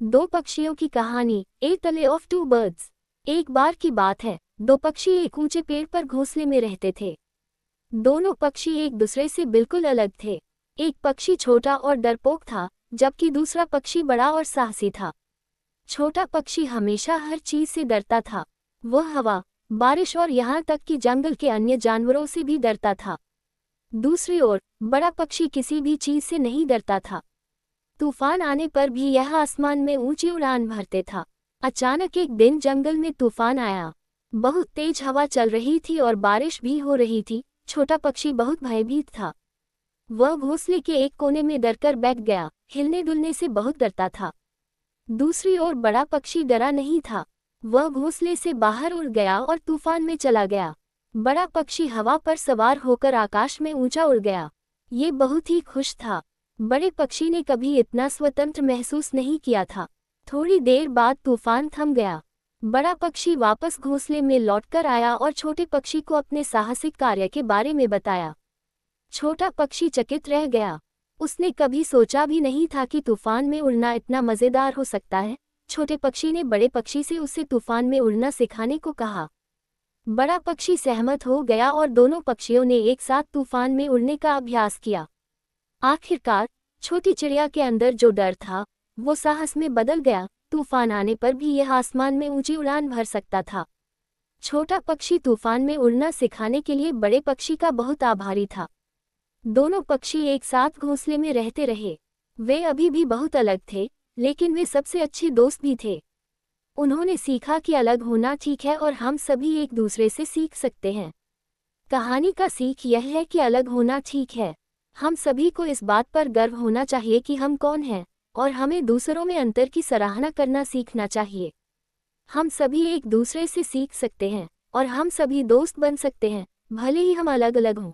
दो पक्षियों की कहानी। ए टले ऑफ टू बर्ड्स। एक बार की बात है, दो पक्षी एक ऊंचे पेड़ पर घोंसले में रहते थे। दोनों पक्षी एक दूसरे से बिल्कुल अलग थे। एक पक्षी छोटा और डरपोक था, जबकि दूसरा पक्षी बड़ा और साहसी था। छोटा पक्षी हमेशा हर चीज से डरता था। वह हवा, बारिश और यहाँ तक कि जंगल के अन्य जानवरों से भी डरता था। दूसरी ओर बड़ा पक्षी किसी भी चीज से नहीं डरता था। तूफान आने पर भी यह आसमान में ऊंची उड़ान भरते था। अचानक एक दिन जंगल में तूफान आया। बहुत तेज हवा चल रही थी और बारिश भी हो रही थी। छोटा पक्षी बहुत भयभीत था। वह घोंसले के एक कोने में डरकर बैठ गया, हिलने डुलने से बहुत डरता था। दूसरी ओर बड़ा पक्षी डरा नहीं था। वह घोंसले से बाहर उड़ गया और तूफान में चला गया। बड़ा पक्षी हवा पर सवार होकर आकाश में ऊंचा उड़ गया। ये बहुत ही खुश था। बड़े पक्षी ने कभी इतना स्वतंत्र महसूस नहीं किया था। थोड़ी देर बाद तूफान थम गया। बड़ा पक्षी वापस घोंसले में लौटकर आया और छोटे पक्षी को अपने साहसिक कार्य के बारे में बताया। छोटा पक्षी चकित रह गया। उसने कभी सोचा भी नहीं था कि तूफान में उड़ना इतना मज़ेदार हो सकता है। छोटे पक्षी ने बड़े पक्षी से उसे तूफान में उड़ना सिखाने को कहा। बड़ा पक्षी सहमत हो गया और दोनों पक्षियों ने एक साथ तूफान में उड़ने का अभ्यास किया। आखिरकार छोटी चिड़िया के अंदर जो डर था, वो साहस में बदल गया। तूफान आने पर भी यह आसमान में ऊंची उड़ान भर सकता था। छोटा पक्षी तूफान में उड़ना सिखाने के लिए बड़े पक्षी का बहुत आभारी था। दोनों पक्षी एक साथ घोंसले में रहते रहे। वे अभी भी बहुत अलग थे, लेकिन वे सबसे अच्छे दोस्त भी थे। उन्होंने सीखा कि अलग होना ठीक है और हम सभी एक दूसरे से सीख सकते हैं। कहानी का सीख यह है कि अलग होना ठीक है। हम सभी को इस बात पर गर्व होना चाहिए कि हम कौन हैं, और हमें दूसरों में अंतर की सराहना करना सीखना चाहिए। हम सभी एक दूसरे से सीख सकते हैं और हम सभी दोस्त बन सकते हैं, भले ही हम अलग अलग हों।